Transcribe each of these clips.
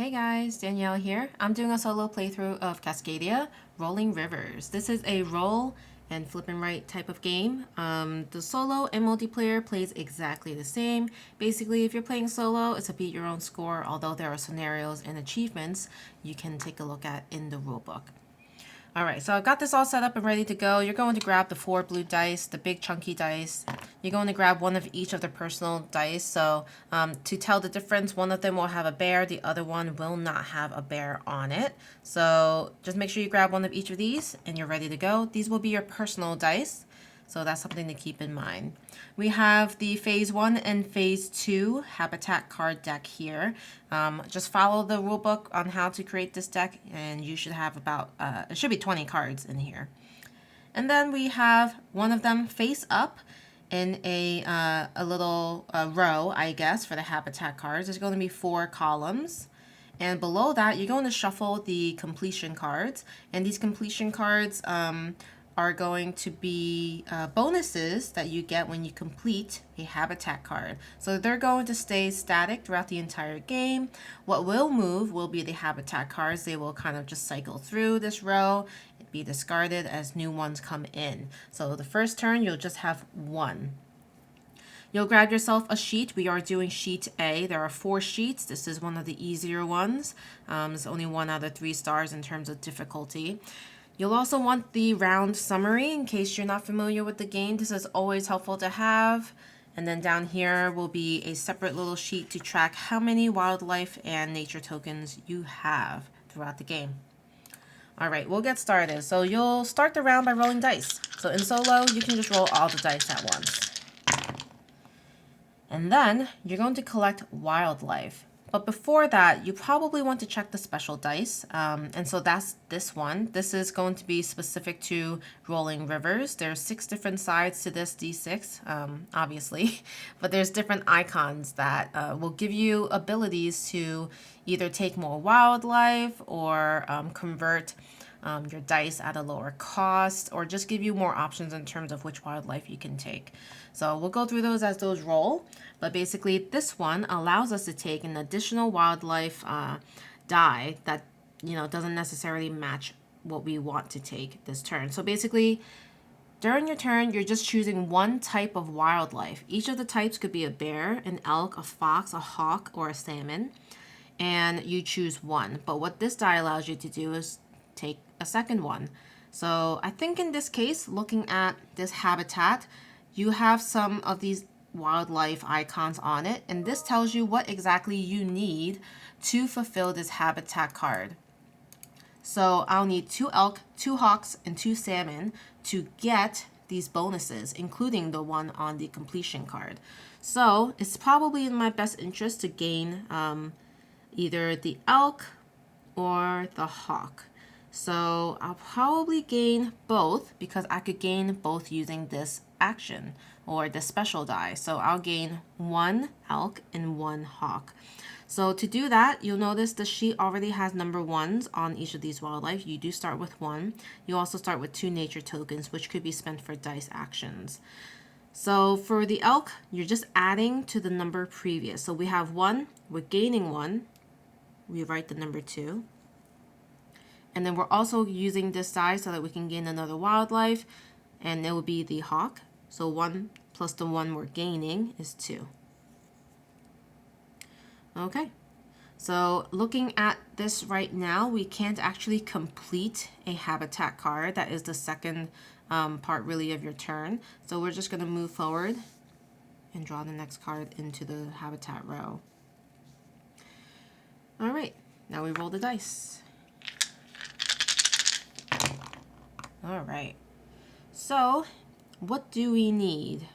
Hey guys, Danielle here. I'm doing a solo playthrough of Cascadia, Rolling Rivers. This is a roll and flip and right type of game. The solo and multiplayer plays exactly the same. Basically, if you're playing solo, it's a beat your own score, although there are scenarios and achievements you can take a look at in the rulebook. All right, so I've got this all set up and ready to go. You're going to grab the 4 blue dice, the big chunky dice. You're going to grab one of each of the personal dice. So to tell the difference, one of them will have a bear, the other one will not have a bear on it. So just make sure you grab one of each of these and you're ready to go. These will be your personal dice. So that's something to keep in mind. We have the Phase 1 and Phase 2 Habitat card deck here. Just follow the rule book on how to create this deck and you should have about, it should be 20 cards in here. And then we have one of them face up in a little row, I guess, for the Habitat cards. There's going to be 4 columns. And below that, you're going to shuffle the completion cards. And these completion cards are going to be bonuses that you get when you complete a Habitat card. So they're going to stay static throughout the entire game. What will move will be the Habitat cards. They will kind of just cycle through this row, be discarded as new ones come in. So the first turn, you'll just have 1. You'll grab yourself a sheet. We are doing sheet A. There are 4 sheets. This is one of the easier ones. It's only 1 out of 3 stars in terms of difficulty. You'll also want the round summary in case you're not familiar with the game. This is always helpful to have. And then down here will be a separate little sheet to track how many wildlife and nature tokens you have throughout the game. All right, we'll get started. So you'll start the round by rolling dice. So in solo, you can just roll all the dice at once. And then you're going to collect wildlife. But before that, you probably want to check the special dice. And so that's this one. This is going to be specific to rolling rivers. There's 6 different sides to this D6, obviously. But there's different icons that will give you abilities to either take more wildlife or convert your dice at a lower cost, or just give you more options in terms of which wildlife you can take. So we'll go through those as those roll, but basically this one allows us to take an additional wildlife die that doesn't necessarily match what we want to take this turn. So basically during your turn, you're just choosing one type of wildlife. Each of the types could be a bear, an elk, a fox, a hawk, or a salmon, and you choose one. But what this die allows you to do is take a second one. So I think in this case, looking at this habitat, you have some of these wildlife icons on it, and this tells you what exactly you need to fulfill this habitat card. So I'll need 2 elk, 2 hawks, and 2 salmon to get these bonuses, including the one on the completion card. So it's probably in my best interest to gain either the elk or the hawk. So I'll probably gain both because I could gain both using this action or the special die. So I'll gain 1 elk and 1 hawk. So to do that, you'll notice the sheet already has number 1s on each of these wildlife. You do start with 1. You also start with 2 nature tokens, which could be spent for dice actions. So for the elk, you're just adding to the number previous. So we have 1, we're gaining 1. We write the number 2. And then we're also using this die so that we can gain another wildlife, and it will be the hawk. So 1 plus the 1 we're gaining is 2. Okay, so looking at this right now, we can't actually complete a habitat card. That is the second part really of your turn. So we're just going to move forward and draw the next card into the habitat row. All right, now we roll the dice. All right, so what do we need?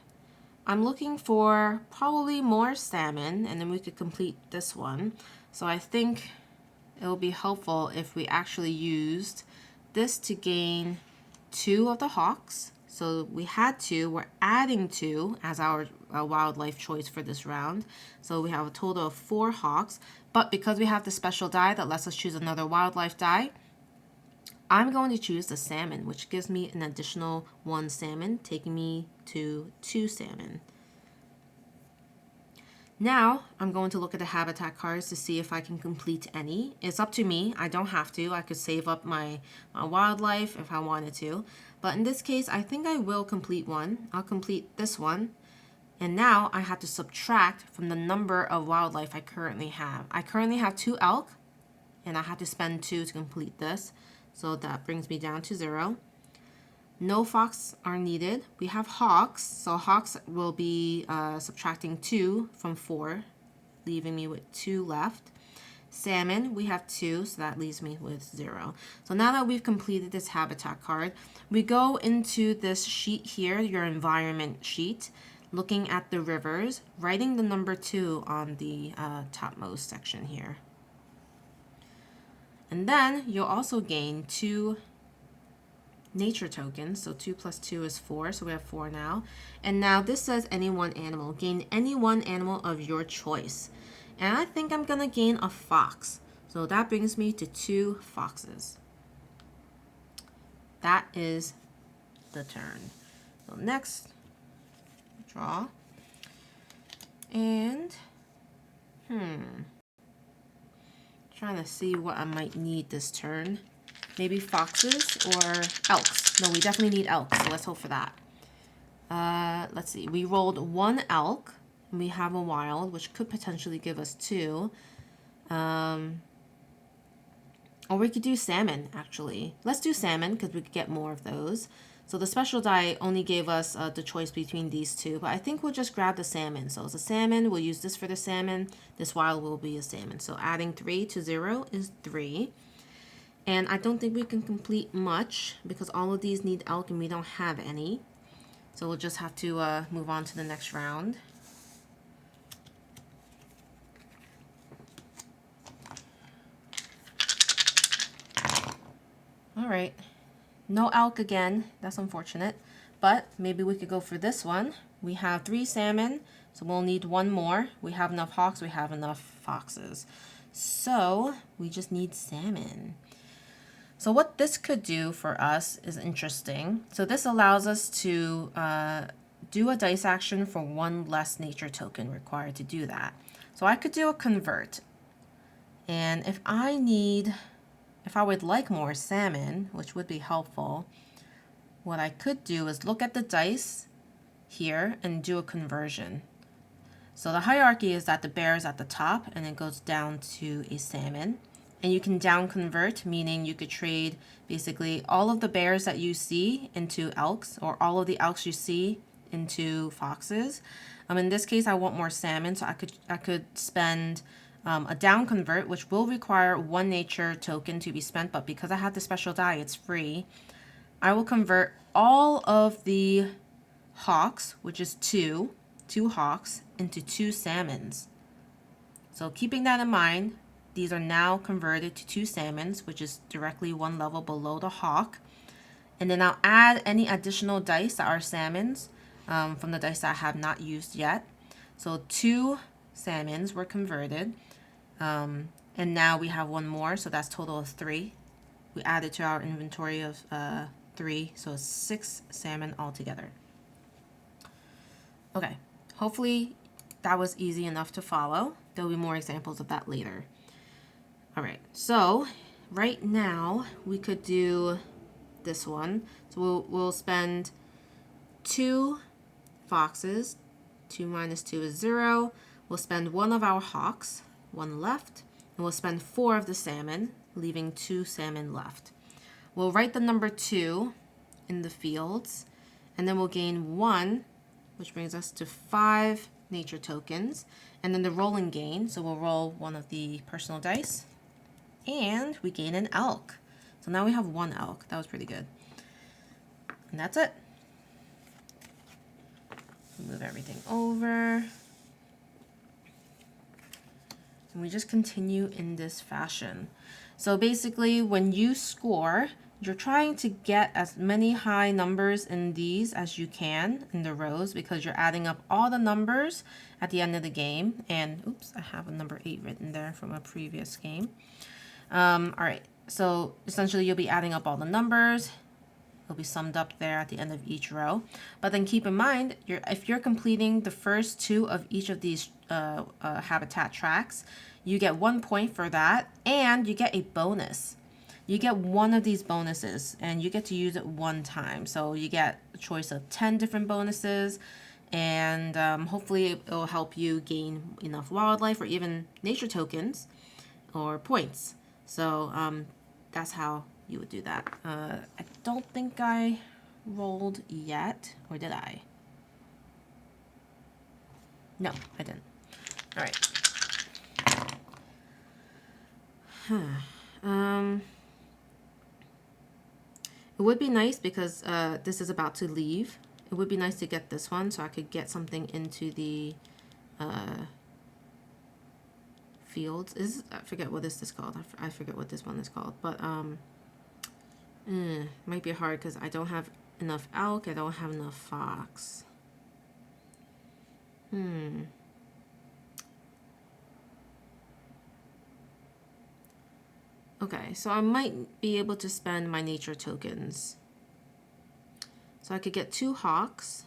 I'm looking for probably more salmon, and then we could complete this one. So I think it will be helpful if we actually used this to gain 2 of the hawks. So we had 2, we're adding 2 as our wildlife choice for this round. So we have a total of 4 hawks, but because we have the special die that lets us choose another wildlife die, I'm going to choose the salmon, which gives me an additional 1 salmon, taking me to 2 salmon. Now, I'm going to look at the habitat cards to see if I can complete any. It's up to me. I don't have to. I could save up my wildlife if I wanted to. But in this case, I think I will complete one. I'll complete this one. And now I have to subtract from the number of wildlife I currently have. I currently have 2 elk, and I have to spend 2 to complete this. So that brings me down to 0. No fox are needed. We have hawks, so hawks will be subtracting 2 from 4, leaving me with 2 left. Salmon, we have 2, so that leaves me with 0. So now that we've completed this habitat card, we go into this sheet here, your environment sheet, looking at the rivers, writing the number 2 on the topmost section here. And then you'll also gain 2 nature tokens, so 2 plus 2 is 4, so we have 4 now. And now this says any one animal. Gain any one animal of your choice. And I think I'm gonna gain a fox. So that brings me to 2 foxes. That is the turn. So next, draw. And, trying to see what I might need this turn. Maybe foxes or elks. No, we definitely need elks, so let's hope for that. Let's see. We rolled 1 elk, and we have a wild, which could potentially give us 2. Or we could do salmon, actually. Let's do salmon, because we could get more of those. So the special die only gave us the choice between these 2, but I think we'll just grab the salmon. So it's a salmon. We'll use this for the salmon. This wild will be a salmon. So adding 3 to 0 is 3. And I don't think we can complete much because all of these need elk and we don't have any. So we'll just have to move on to the next round. All right, no elk again. That's unfortunate, but maybe we could go for this one. We have 3 salmon, so we'll need 1 more. We have enough hawks, we have enough foxes. So we just need salmon. So what this could do for us is interesting. So this allows us to do a dice action for 1 less nature token required to do that. So I could do a convert. And if I would like more salmon, which would be helpful, what I could do is look at the dice here and do a conversion. So the hierarchy is that the bear is at the top and it goes down to a salmon. And you can down convert, meaning you could trade basically all of the bears that you see into elks, or all of the elks you see into foxes. In this case, I want more salmon, so I could spend a down convert, which will require 1 nature token to be spent, but because I have the special die, it's free. I will convert all of the hawks, which is 2 hawks, into 2 salmons. So keeping that in mind, these are now converted to 2 salmons, which is directly 1 level below the hawk. And then I'll add any additional dice that are salmons from the dice that I have not used yet. So 2 salmons were converted. And now we have 1 more, so that's total of 3. We added to our inventory of 3, so 6 salmon altogether. Okay, hopefully that was easy enough to follow. There'll be more examples of that later. All right, so right now we could do this one. So we'll spend 2 foxes. 2 minus 2 is 0. We'll spend 1 of our hawks, 1 left, and we'll spend 4 of the salmon, leaving 2 salmon left. We'll write the number 2 in the fields, and then we'll gain 1, which brings us to 5 nature tokens, and then the rolling gain. So we'll roll 1 of the personal dice. And we gain an elk. So now we have 1 elk. That was pretty good. And that's it. Move everything over. And we just continue in this fashion. So basically, when you score, you're trying to get as many high numbers in these as you can in the rows, because you're adding up all the numbers at the end of the game. And oops, I have a number 8 written there from a previous game. All right, so essentially you'll be adding up all the numbers, It'll be summed up there at the end of each row. But then keep in mind, if you're completing the first 2 of each of these habitat tracks, you get 1 point for that, and you get a bonus. You get one of these bonuses, and you get to use it 1 time. So you get a choice of 10 different bonuses, and hopefully it will help you gain enough wildlife or even nature tokens or points. So that's how you would do that. I don't think I rolled yet, or did I? No, I didn't. All right. It would be nice because this is about to leave. It would be nice to get this one so I could get something into the fields. I forget what this is called. I forget what this one is called, but might be hard because I don't have enough elk. I don't have enough fox. Okay, so I might be able to spend my nature tokens. So I could get 2 hawks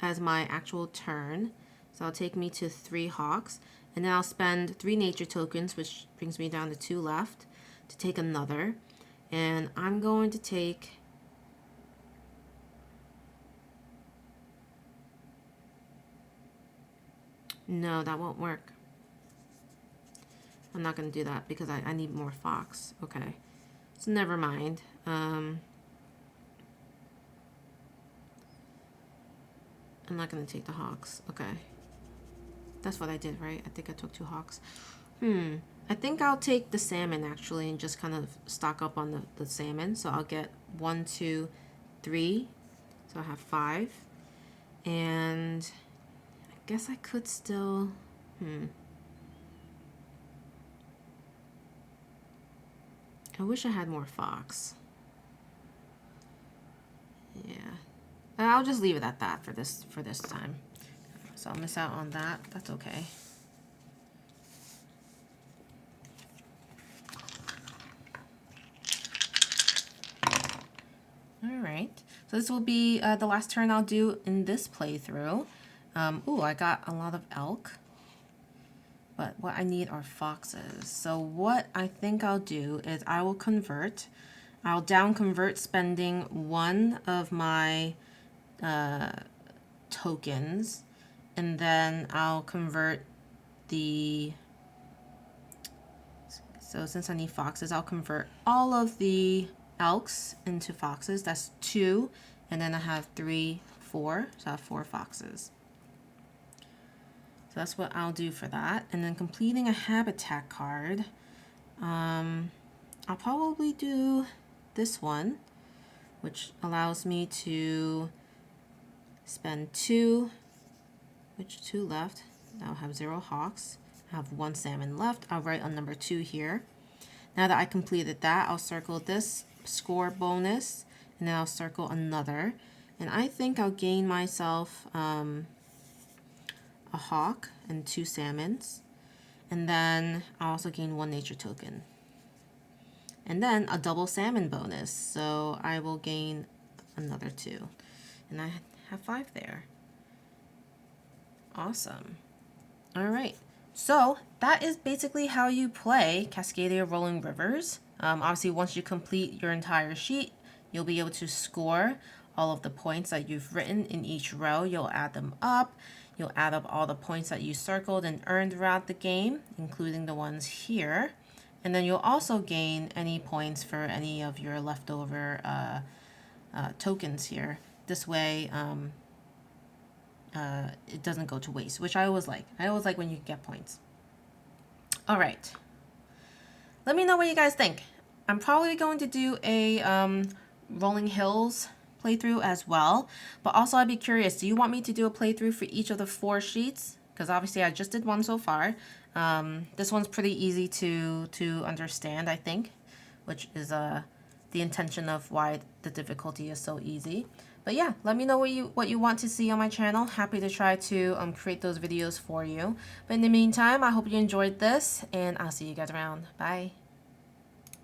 as my actual turn. So it'll take me to 3 hawks. And then I'll spend 3 nature tokens, which brings me down to 2 left, to take another. And I'm going to take... No, that won't work. I'm not going to do that because I need more fox. Okay. So never mind. I'm not going to take the hawks. Okay. That's what I did, right? I think I took 2 hawks. I think I'll take the salmon actually and just kind of stock up on the salmon. So I'll get 1, 2, 3. So I have 5. And I guess I could still... I wish I had more fox. Yeah. I'll just leave it at that for this time. So I'll miss out on that. That's okay. Alright. So this will be the last turn I'll do in this playthrough. Ooh, I got a lot of elk. But what I need are foxes. So what I think I'll do is I will convert. I'll down convert spending 1 of my tokens. And then I'll convert the... So since I need foxes, I'll convert all of the elks into foxes. That's 2. And then I have 3, 4. So I have 4 foxes. So that's what I'll do for that. And then completing a habitat card, I'll probably do this one, which allows me to spend 2, which 2 left. I'll have 0 hawks. I have 1 salmon left. I'll write on number 2 here. Now that I completed that, I'll circle this score bonus, and then I'll circle another. And I think I'll gain myself a hawk and 2 salmons, and then I also gain 1 nature token, and then a double salmon bonus, so I will gain another 2, and I have 5 there. Awesome. All right, so that is basically how you play Cascadia Rolling Rivers. Obviously, once you complete your entire sheet, you'll be able to score all of the points that you've written in each row. You'll add them up. You'll add up all the points that you circled and earned throughout the game, including the ones here. And then you'll also gain any points for any of your leftover tokens here. This way, it doesn't go to waste, which I always like. I always like when you get points. All right. Let me know what you guys think. I'm probably going to do a Rolling Hills playthrough as well, but also I'd be curious, do you want me to do a playthrough for each of the 4 sheets? Because obviously I just did one so far. This one's pretty easy to understand, I think, which is the intention of why the difficulty is so easy. But yeah, let me know what you want to see on my channel. Happy to try to create those videos for you. But in the meantime, I hope you enjoyed this, and I'll see you guys around. Bye.